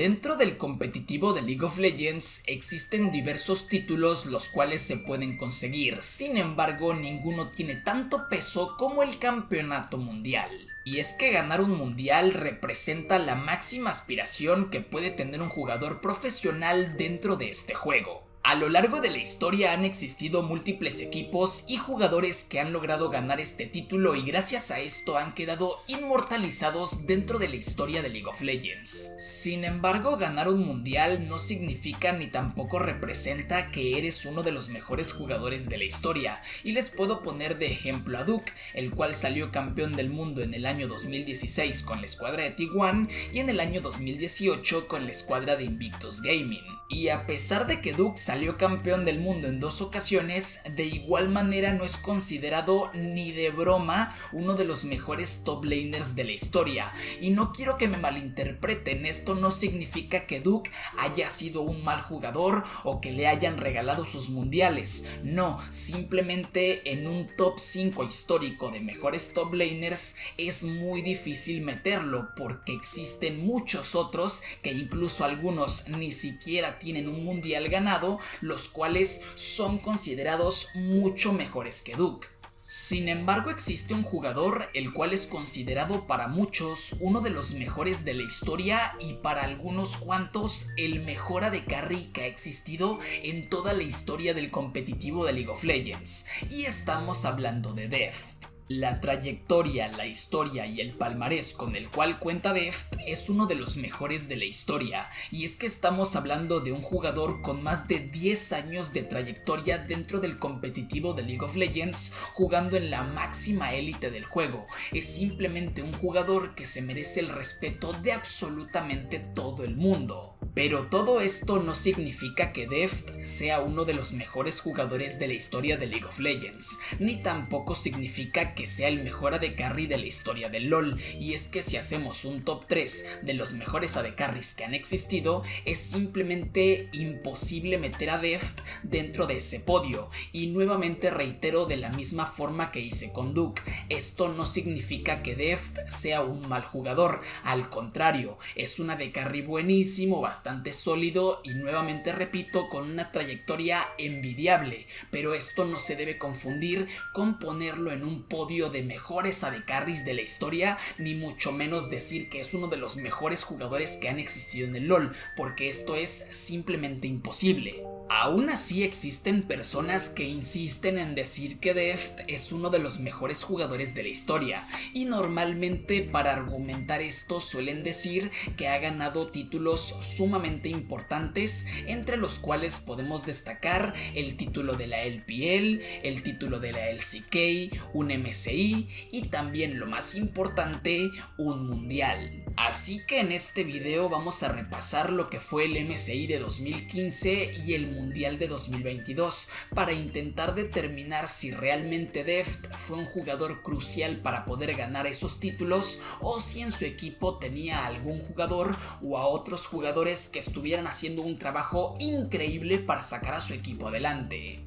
Dentro del competitivo de League of Legends existen diversos títulos los cuales se pueden conseguir, sin embargo ninguno tiene tanto peso como el campeonato mundial. Y es que ganar un mundial representa la máxima aspiración que puede tener un jugador profesional dentro de este juego. A lo largo de la historia han existido múltiples equipos y jugadores que han logrado ganar este título y gracias a esto han quedado inmortalizados dentro de la historia de League of Legends. Sin embargo, ganar un mundial no significa ni tampoco representa que eres uno de los mejores jugadores de la historia, y les puedo poner de ejemplo a Duke, el cual salió campeón del mundo en el año 2016 con la escuadra de T1 y en el año 2018 con la escuadra de Invictus Gaming. Y a pesar de que Duke salió campeón del mundo en 2 ocasiones, de igual manera no es considerado ni de broma uno de los mejores top laners de la historia. Y no quiero que me malinterpreten, esto no significa que Duke haya sido un mal jugador o que le hayan regalado sus mundiales. No, simplemente en un top 5 histórico de mejores top laners es muy difícil meterlo, porque existen muchos otros que incluso algunos ni siquiera tienen un mundial ganado, los cuales son considerados mucho mejores que Duke. Sin embargo, existe un jugador el cual es considerado para muchos uno de los mejores de la historia y para algunos cuantos el mejor AD Carry que ha existido en toda la historia del competitivo de League of Legends, y estamos hablando de Deft. La trayectoria, la historia y el palmarés con el cual cuenta Deft es uno de los mejores de la historia, y es que estamos hablando de un jugador con más de 10 años de trayectoria dentro del competitivo de League of Legends, jugando en la máxima élite del juego. Es simplemente un jugador que se merece el respeto de absolutamente todo el mundo. Pero todo esto no significa que Deft sea uno de los mejores jugadores de la historia de League of Legends, ni tampoco significa que sea el mejor AD Carry de la historia del LoL, y es que si hacemos un top 3 de los mejores AD Carries que han existido, es simplemente imposible meter a Deft dentro de ese podio. Y nuevamente reitero, de la misma forma que hice con Duke, esto no significa que Deft sea un mal jugador, al contrario, es un AD Carry buenísimo, bastante sólido y nuevamente repito, con una trayectoria envidiable, pero esto no se debe confundir con ponerlo en un podio de mejores AD Carries de la historia, ni mucho menos decir que es uno de los mejores jugadores que han existido en el LoL, porque esto es simplemente imposible. Aún así existen personas que insisten en decir que Deft es uno de los mejores jugadores de la historia, y normalmente para argumentar esto suelen decir que ha ganado títulos sumamente importantes, entre los cuales podemos destacar el título de la LPL, el título de la LCK, un MSI y también, lo más importante, un mundial. Así que en este video vamos a repasar lo que fue el MSI de 2015 y el mundial de 2022 para intentar determinar si realmente Deft fue un jugador crucial para poder ganar esos títulos, o si en su equipo tenía a algún jugador o a otros jugadores que estuvieran haciendo un trabajo increíble para sacar a su equipo adelante.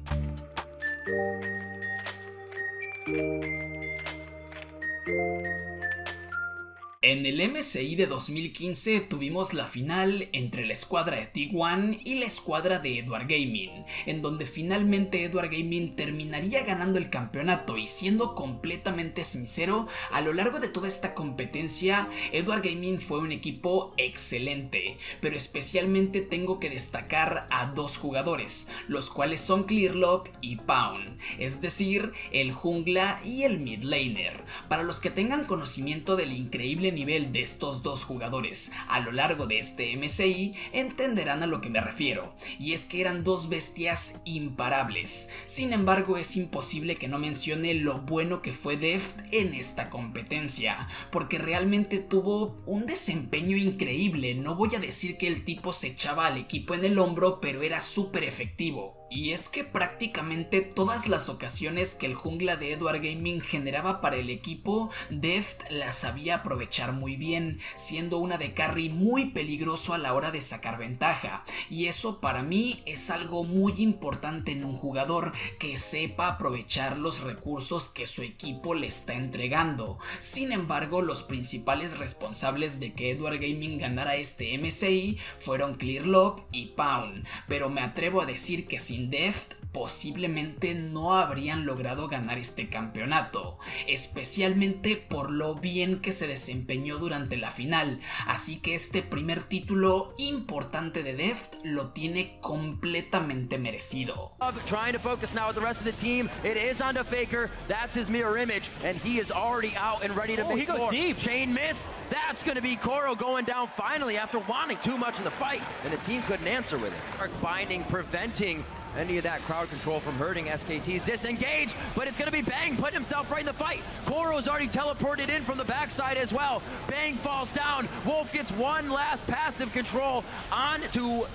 En el MSI de 2015 tuvimos la final entre la escuadra de T1 y la escuadra de Edward Gaming, en donde finalmente Edward Gaming terminaría ganando el campeonato. Y siendo completamente sincero, a lo largo de toda esta competencia Edward Gaming fue un equipo excelente, pero especialmente tengo que destacar a 2 jugadores, los cuales son Clearlop y Pawn, es decir, el jungla y el mid laner. Para los que tengan conocimiento del increíble nivel de estos 2 jugadores a lo largo de este MSI, entenderán a lo que me refiero, y es que eran 2 bestias imparables. Sin embargo, es imposible que no mencione lo bueno que fue Deft en esta competencia, porque realmente tuvo un desempeño increíble. No voy a decir que el tipo se echaba al equipo en el hombro, pero era súper efectivo. Y es que prácticamente todas las ocasiones que el jungla de Edward Gaming generaba para el equipo, Deft las sabía aprovechar muy bien, siendo una de carry muy peligroso a la hora de sacar ventaja, y eso para mí es algo muy importante en un jugador, que sepa aprovechar los recursos que su equipo le está entregando. Sin embargo, los principales responsables de que Edward Gaming ganara este MSI fueron Clearlove y Pawn, pero me atrevo a decir que sin Deft posiblemente no habrían logrado ganar este campeonato, especialmente por lo bien que se desempeñó durante la final, así que este primer título importante de Deft lo tiene completamente merecido. Trying to focus now with the rest of the team. It is onto Faker. That's his mirror image, and he is already out and ready to he goes deep. Chain missed. That's going to be quiero going down finally after wanting too much in the fight, and the team couldn't answer with it. Dark binding, preventing any of that crowd control from hurting SKT's disengage, but it's going to be Bang putting himself right in the fight. Quiero's already teleported in from the backside as well. Bang falls down. Wolf gets one last passive control on to,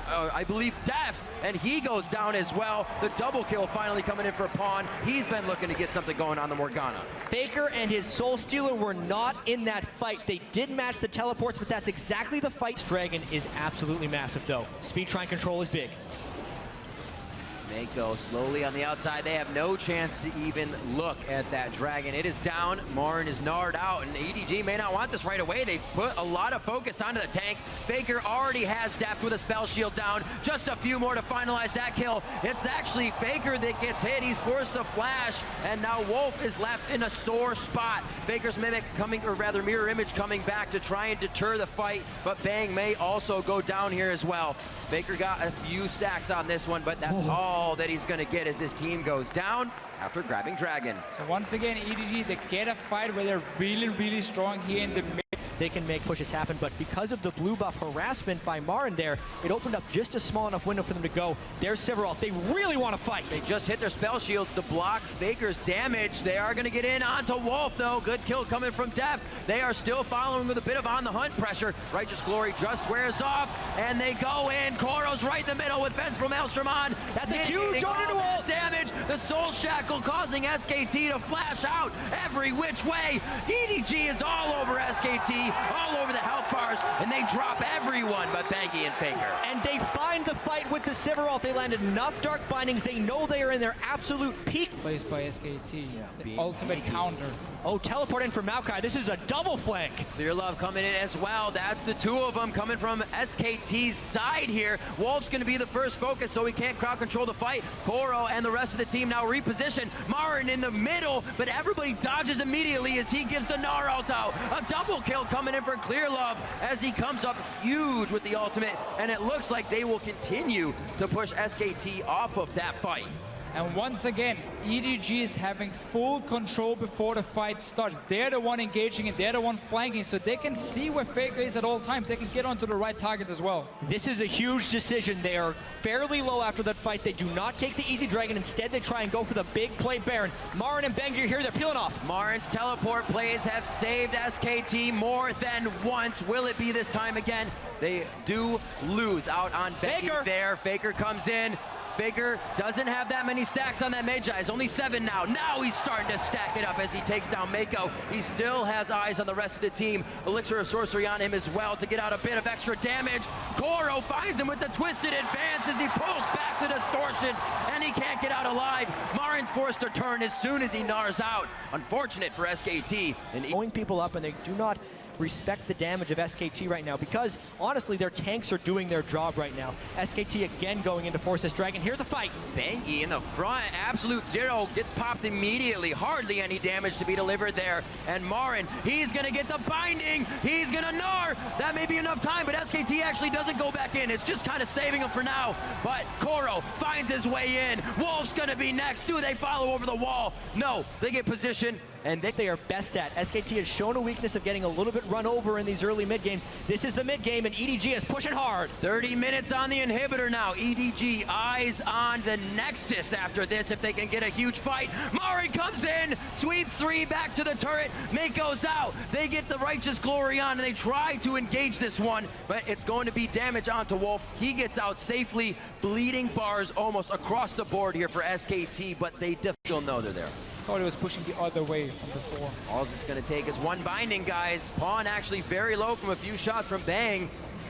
I believe, Deft, and he goes down as well. The double kill finally coming in for Pawn. He's been looking to get something going on the Morgana. Faker and his Soul Stealer were not in that fight. They did match the teleports, but that's exactly the fight. Dragon is absolutely massive, though. Speed try and control is big. They go slowly on the outside. They have no chance to even look at that dragon. It is down. Marin is gnarred out, and EDG may not want this right away. They put a lot of focus onto the tank. Faker already has Deft with a spell shield down. Just a few more to finalize that kill. It's actually Faker that gets hit. He's forced to flash, and now Wolf is left in a sore spot. Faker's mimic coming, or rather mirror image coming back to try and deter the fight, but Bang may also go down here as well. Faker got a few stacks on this one, but that's all that he's gonna get as his team goes down after grabbing Dragon. So once again, EDG, they get a fight where they're really strong here in the mid. They can make pushes happen, but because of the blue buff harassment by Marin there, it opened up just a small enough window for them to go. There's Sephiroth. They really want to fight. They just hit their spell shields to block Faker's damage. They are going to get in onto Wolf, though. Good kill coming from Deft. They are still following with a bit of on-the-hunt pressure. Righteous Glory just wears off, and they go in. Quiero's right in the middle with Vengeful Maelstrom on. That's a huge order wall damage. The Soul Shackle causing SKT to flash out every which way. EDG is all over SKT. All over the health bars, and they drop everyone but Bangy and Faker. And they find the fight with the Sephiroth. They landed enough dark bindings. They know they are in their absolute peak. Placed by SKT. The ultimate counter. Oh, teleport in for Maokai. This is a double flank. Clearlove coming in as well. That's the two of them coming from SKT's side here. Wolf's going to be the first focus, so he can't crowd control the fight. Quiero and the rest of the team now reposition. Marin in the middle, but everybody dodges immediately as he gives the Gnar ult out. A double kill coming in for Clearlove as he comes up huge with the ultimate, and it looks like they will continue to push SKT off of that fight. And once again, EDG is having full control before the fight starts. They're the one engaging and they're the one flanking, so they can see where Faker is at all times. They can get onto the right targets as well. This is a huge decision. They are fairly low after that fight. They do not take the easy dragon. Instead, they try and go for the big play Baron. Marin and Bangir here. They're peeling off. Marin's teleport plays have saved SKT more than once. Will it be this time again? They do lose out on Faker there. Faker comes in. Faker doesn't have that many stacks on that Magi. He's only 7 now. Now he's starting to stack it up as he takes down Mako. He still has eyes on the rest of the team. Elixir of Sorcery on him as well to get out a bit of extra damage. Quiero finds him with the Twisted Advance as he pulls back to Distortion, and he can't get out alive. Marin's forced to turn as soon as he gnars out. Unfortunate for SKT. And blowing people up, and they do not respect the damage of SKT right now because, honestly, their tanks are doing their job right now. SKT again going in to force this dragon. Here's a fight. Bangy in the front. Absolute Zero gets popped immediately. Hardly any damage to be delivered there. And Marin, he's going to get the binding. He's going to gnar. That may be enough time, but SKT actually doesn't go back in. It's just kind of saving him for now. But Quiero finds his way in. Wolf's going to be next. Do they follow over the wall? No. They get position. and They are best at. SKT has shown a weakness of getting a little bit run over in these early mid games. This is the mid game, and EDG is pushing hard. 30 minutes on the inhibitor now. EDG eyes on the Nexus after this if they can get a huge fight. Marin comes in, sweeps 3 back to the turret. Mate goes out. They get the Righteous Glory on, and they try to engage this one, but it's going to be damage onto Wolf. He gets out safely. Bleeding bars almost across the board here for SKT, but they still know they're there. Thought it was pushing the other way from before. All it's going to take is one binding, guys. Pawn actually very low from a few shots from Bang.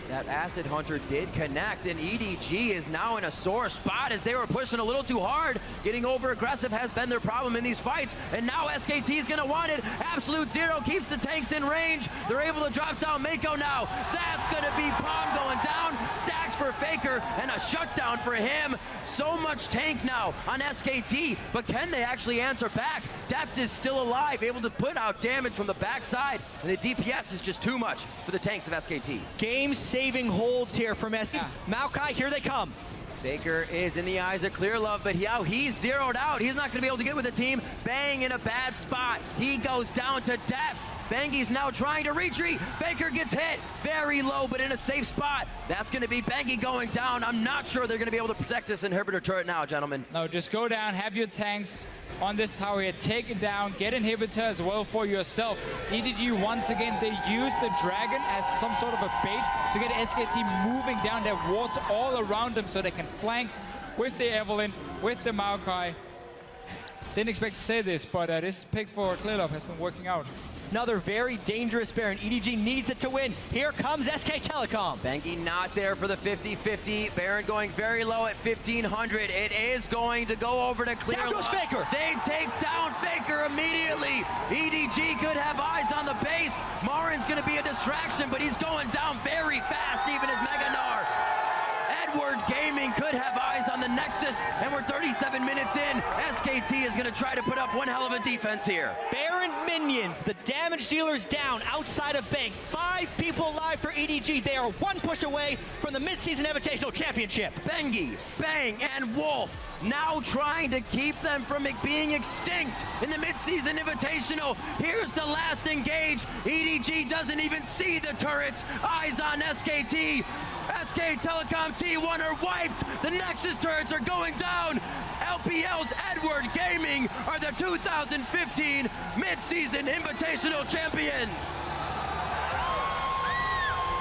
That Acid Hunter did connect, and EDG is now in a sore spot as they were pushing a little too hard. Getting over aggressive has been their problem in these fights, and now SKT is going to want it. Absolute Zero keeps the tanks in range. They're able to drop down Mako now. That's going to be Pawn going down. Stacks for Faker, and a shutdown for him. So much tank now on SKT, but can they actually answer back? Deft is still alive, able to put out damage from the backside, and the DPS is just too much for the tanks of SKT. Game-saving holds here from SK. Maokai, here they come. Faker is in the eyes of Clear Love, but he's zeroed out. He's not going to be able to get with the team. Bang in a bad spot. He goes down to Deft. Bangy's now trying to retreat. Faker gets hit very low, but in a safe spot. That's going to be Bangy going down. I'm not sure they're going to be able to protect this inhibitor turret now, gentlemen. No, just go down, have your tanks on this tower here, take it down, get inhibitor as well for yourself. EDG, once again, they use the dragon as some sort of a bait to get SKT moving down their wards all around them so they can flank with the Evelyn, with the Maokai. Didn't expect to say this, but this pick for Clearlove has been working out. Another very dangerous Baron. EDG needs it to win. Here comes SK Telecom. Bangy not there for the 50-50. Baron going very low at 1,500. It is going to go over to Clear. Down goes Faker. They take down Faker immediately. EDG could have eyes on the base. Marin's going to be a distraction, but he's going down very fast, even as Meganar. Edward Gaming could have eyes on the Nexus, and we're 37 minutes in. SKT is going to try to put up one hell of a defense here. Baron minions, the damage dealers down outside of Bank. 5 people alive for EDG. They are 1 push away from the mid-season Invitational Championship. Bengi, Bang, and Wolf now trying to keep them from being extinct in the mid-season Invitational. Here's the last engage. EDG doesn't even see the turrets. Eyes on SKT. SK Telecom T1 are wiped. The Nexus turrets are going down. LPL's Edward Gaming are the 2015 Mid-Season Invitational Champions.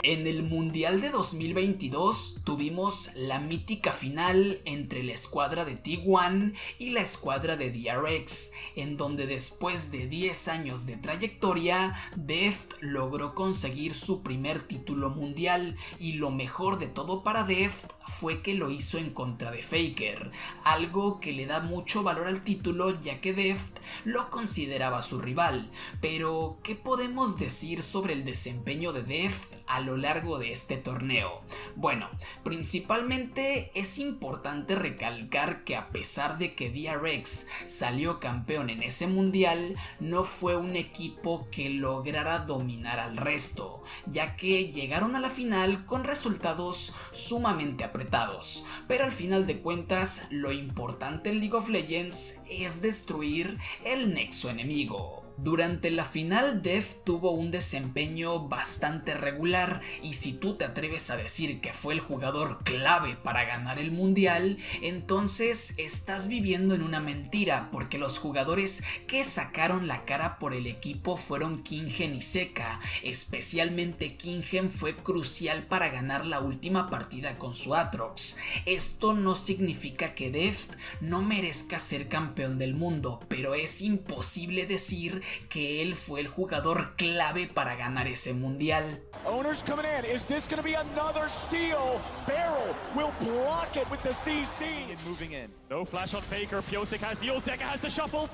En el Mundial de 2022 tuvimos la mítica final entre la escuadra de T1 y la escuadra de DRX, en donde después de 10 años de trayectoria, Deft logró conseguir su primer título mundial, y lo mejor de todo para Deft fue que lo hizo en contra de Faker, algo que le da mucho valor al título ya que Deft lo consideraba su rival. Pero, ¿qué podemos decir sobre el desempeño de Deft a lo largo de este torneo? Bueno, principalmente es importante recalcar que a pesar de que DRX salió campeón en ese mundial, no fue un equipo que lograra dominar al resto, ya que llegaron a la final con resultados sumamente apretados, pero al final de cuentas lo importante en League of Legends es destruir el nexo enemigo. Durante la final, Deft tuvo un desempeño bastante regular, y si tú te atreves a decir que fue el jugador clave para ganar el mundial, entonces estás viviendo en una mentira, porque los jugadores que sacaron la cara por el equipo fueron Kingen y Zeka. Especialmente Kingen fue crucial para ganar la última partida con su Aatrox. Esto no significa que Deft no merezca ser campeón del mundo, pero es imposible decir que él fue el jugador clave para ganar ese mundial. Owners coming in. Is this going to be another steal? Barrel will block it with the CC. And moving in. No flash on Faker. Piosik has the ult. Zeka has the shuffle.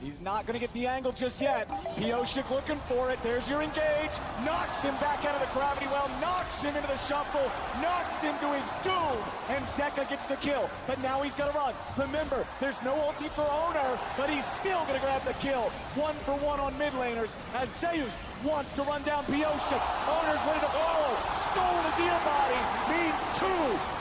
He's not going to get the angle just yet. Piosik looking for it. There's your engage. Knocks him back out of the gravity well. Knocks him into the shuffle. Knocks him to his doom. And Zeka gets the kill. But now he's going to run. Remember, there's no ulti for Owner, but he's still going to grab the kill. 1 for 1 on mid laners as Zeus wants to run down Piosik. Owner's ready to follow. Stolen his ear body means 2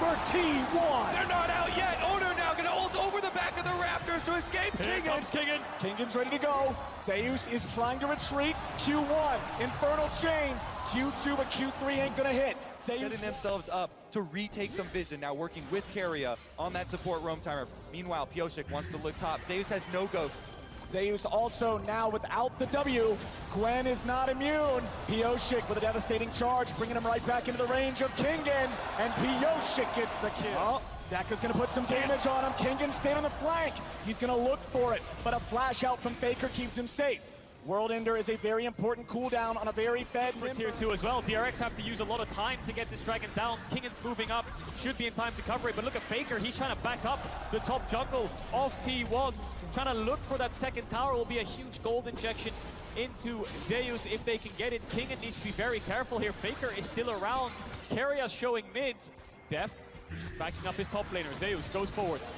for T1. They're not out yet. Owner now going to ult over the back. back of the Raptors to escape Here Kingen. comes Kingen. Kingen's ready to go. Zeus is trying to retreat. Q1, Infernal Chains. Q2, but Q3 ain't gonna hit. Zeus Setting themselves up to retake some vision, now working with Carrera on that support roam timer. Meanwhile, Pioshik wants to look top. Zeus has no ghost. Zeus also now without the W. Gwen is not immune. Pioshik with a devastating charge, bringing him right back into the range of Kingen. And Pioshik gets the kill. Oh, Zaka's gonna put some damage on him. Kingen staying on the flank. He's gonna look for it, but a flash out from Faker keeps him safe. World Ender is a very important cooldown on a very fed For tier 2 as well. DRX have to use a lot of time to get this dragon down. Kingen's moving up, should be in time to cover it, but look at Faker, he's trying to back up the top jungle of T1. Trying to look for that second tower will be a huge gold injection into Zeus if they can get it. Kingen needs to be very careful here. Faker is still around. Carrera showing mid. Deft backing up his top laner. Zeus goes forwards.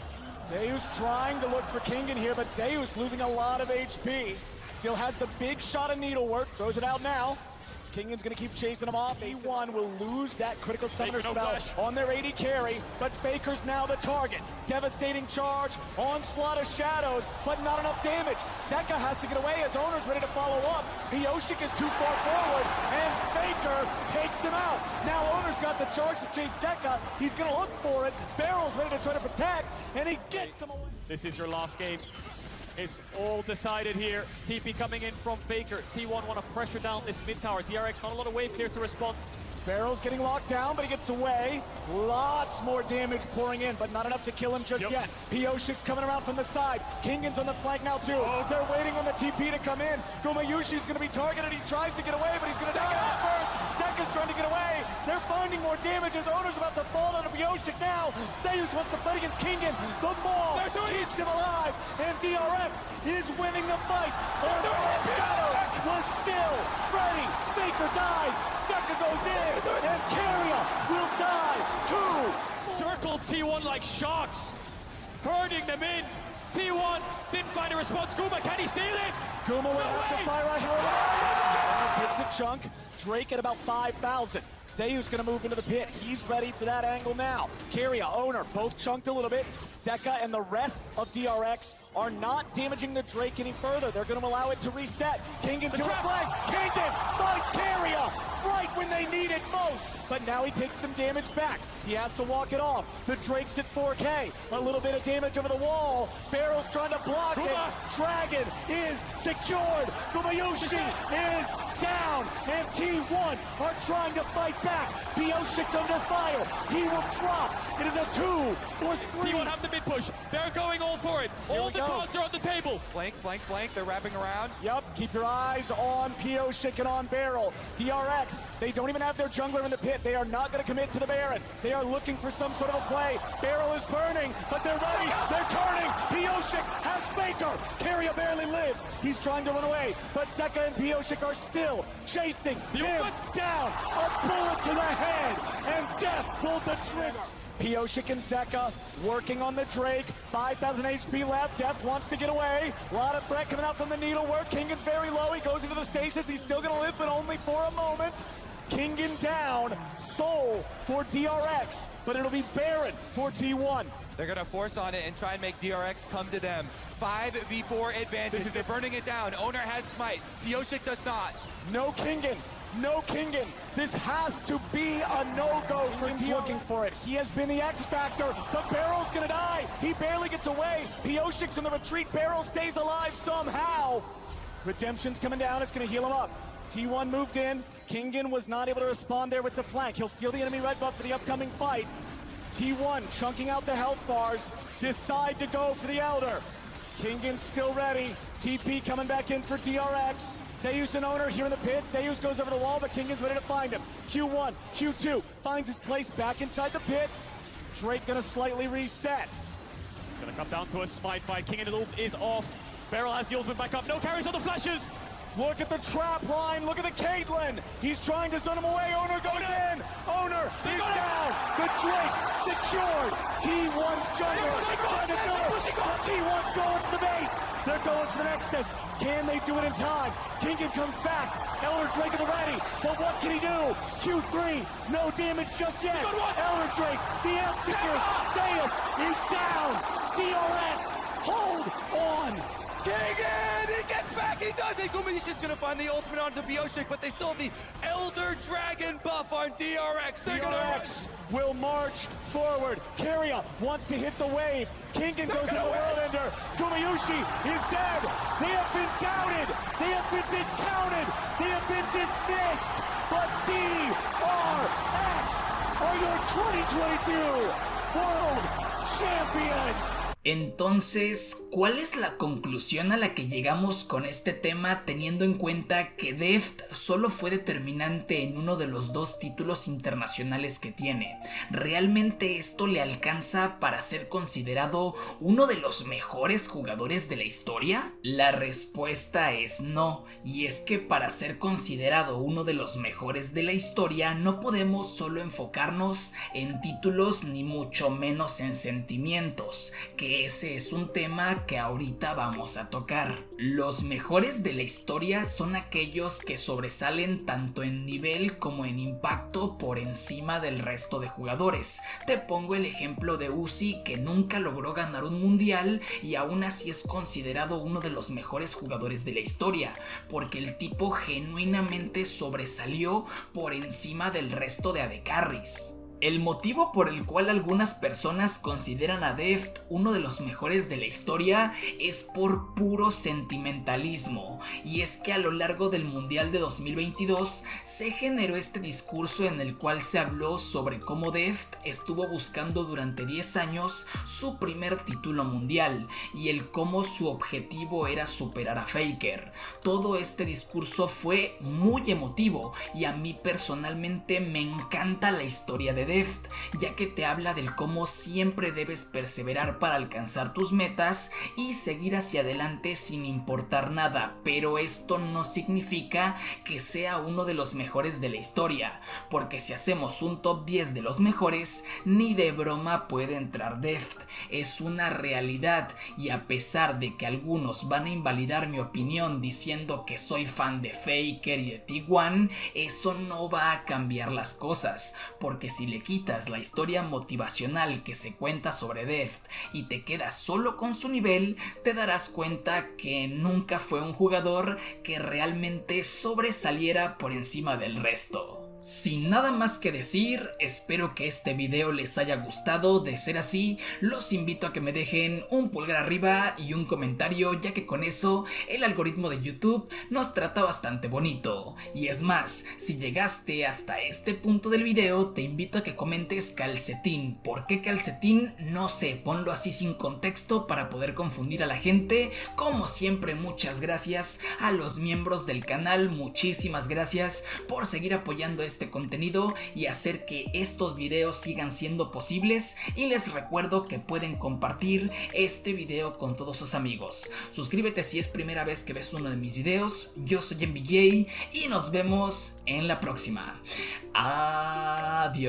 Zeus trying to look for Kingen here, but Zeus losing a lot of HP. Still has the big shot of needlework, throws it out now. Kingen's gonna keep chasing him off. A1 will lose that critical summoner Faker, no spell flash. on their AD carry, but Faker's now the target. Devastating charge, onslaught of shadows, but not enough damage. Zeka has to get away as Owner's ready to follow up. Pioshik is too far forward, and Faker takes him out. Now Owner's got the charge to chase Zeka. He's gonna look for it. Barrel's ready to try to protect, and he gets him away. This is your last game. It's all decided here. TP coming in from Faker. T1 want to pressure down this mid tower. DRX not a lot of wave clear to respond. Barrel's getting locked down, but he gets away. Lots more damage pouring in, but not enough to kill him just yet. Pioshik's coming around from the side. Kingen's on the flank now too. They're waiting on the TP to come in. Gumayushi's gonna be targeted. He tries to get away, but he's gonna die out first. Zeka's trying to get away. They're finding more damage as Owner's about to fall down to Pioshik now. Zeus wants to fight against Kingen. The ball keeps him alive, and DRX is winning the fight. Shadow was still ready. Faker dies. Zeka goes in, and Carrera will die too. Circle T1 like sharks, herding them in. T1 didn't find a response. Guma, can he steal it? Guma went after Fire Eye Hell. Takes a chunk. Drake at about 5,000. Zeus gonna move into the pit. He's ready for that angle now. Carrera, Owner, both chunked a little bit. Zeka and the rest of DRX are not damaging the Drake any further. They're gonna allow it to reset. Kingen's to a flank. Kingen finds Carrera right when they need it most. But now he takes some damage back. He has to walk it off. The Drake's at 4K. A little bit of damage over the wall. Barrel's trying to block it. Dragon is secured. Gumayushi is down. And T1 are trying to fight back. Pioshik's under fire. He will drop. It is a 2 for 3. T1 have the mid push. They're going all for it. All the cards are on the table. Flank, flank, flank. They're wrapping around. Yep, keep your eyes on Pioshik and on Barrel. DRX, they don't even have their jungler in the pit. They are not going to commit to the Baron. They are looking for some sort of a play. Barrel is burning, but they're ready. They're turning. Pioshik has Faker. Carrera barely lives. He's trying to run away, but Zeka and Pioshik are still chasing him down. A bullet to the head, and Deft pulled the trigger. Pioshik and Zeka working on the Drake. 5,000 HP left. Deft wants to get away. A lot of threat coming out from the needlework. Kingen's very low. He goes into the stasis. He's still going to live, but only for a moment. Kingen down. Soul for DRX, but it'll be Baron for T1. They're gonna force on it and try and make DRX come to them. 5v4 advantage. They're burning it down. Owner has smite. Pioshik does not. No Kingen. No Kingen. This has to be a no-go for T1. Looking for it. He has been the X factor, but Barrel's gonna die. He barely gets away. Pioshik's on the retreat. Barrel stays alive somehow. Redemption's coming down. It's gonna heal him up. T1 moved in. Kingen was not able to respond there with the flank. He'll steal the enemy red buff for the upcoming fight. T1 chunking out the health bars. Decide to go for the Elder. Kingen's still ready. TP coming back in for DRX. Zeus and Owner here in the pit. Zeus goes over the wall, but Kingen's ready to find him. Q1, Q2 finds his place back inside the pit. Drake gonna slightly reset. Gonna come down to a smite fight. Kingen ult is off. Barrel has the ultimate back up. No carries on the flashes. Look at the trap line. Look at the Caitlyn. He's trying to stun him away. Owner goes in. Owner is down. The Drake secured. T1's jungler trying to do it. T1's going to the base. They're going to the Nexus. Can they do it in time? Kingen comes back. Elder Drake at the ready. But what can he do? Q3. No damage just yet. Elder Drake. The execute. Zeus is down. DRX Hold on. Keegan, he gets back, he does it! Gumayushi's gonna find the ultimate onto Piyoshik, but they still have the Elder Dragon buff on DRX. They're DRX will march forward. Keria wants to hit the wave. Kingen goes to the Whirlwinder. Gumayushi is dead. They have been doubted. They have been discounted. They have been dismissed. But DRX are your 2022 World Champions. Entonces, ¿cuál es la conclusión a la que llegamos con este tema, teniendo en cuenta que Deft solo fue determinante en uno de los 2 títulos internacionales que tiene? ¿Realmente esto le alcanza para ser considerado uno de los mejores jugadores de la historia? La respuesta es no, y es que para ser considerado uno de los mejores de la historia no podemos solo enfocarnos en títulos ni mucho menos en sentimientos, que ese es un tema que ahorita vamos a tocar. Los mejores de la historia son aquellos que sobresalen tanto en nivel como en impacto por encima del resto de jugadores. Te pongo el ejemplo de Uzi, que nunca logró ganar un mundial y aún así es considerado uno de los mejores jugadores de la historia, porque el tipo genuinamente sobresalió por encima del resto de AD Carries. El motivo por el cual algunas personas consideran a Deft uno de los mejores de la historia es por puro sentimentalismo, y es que a lo largo del Mundial de 2022 se generó este discurso en el cual se habló sobre cómo Deft estuvo buscando durante 10 años su primer título mundial y el cómo su objetivo era superar a Faker. Todo este discurso fue muy emotivo y a mí personalmente me encanta la historia de Deft, ya que te habla del cómo siempre debes perseverar para alcanzar tus metas y seguir hacia adelante sin importar nada, pero esto no significa que sea uno de los mejores de la historia, porque si hacemos un top 10 de los mejores, ni de broma puede entrar Deft. Es una realidad, y a pesar de que algunos van a invalidar mi opinión diciendo que soy fan de Faker y de T1, eso no va a cambiar las cosas, porque si le quitas la historia motivacional que se cuenta sobre Deft y te quedas solo con su nivel, te darás cuenta que nunca fue un jugador que realmente sobresaliera por encima del resto. Sin nada más que decir, espero que este video les haya gustado. De ser así, los invito a que me dejen un pulgar arriba y un comentario, ya que con eso el algoritmo de YouTube nos trata bastante bonito. Y es más, si llegaste hasta este punto del video, te invito a que comentes calcetín. ¿Por qué calcetín? No sé, ponlo así sin contexto para poder confundir a la gente. Como siempre, muchas gracias a los miembros del canal, muchísimas gracias por seguir apoyando este contenido y hacer que estos videos sigan siendo posibles, y les recuerdo que pueden compartir este video con todos sus amigos. Suscríbete si es primera vez que ves uno de mis videos. Yo soy MJ y nos vemos en la próxima. Adiós.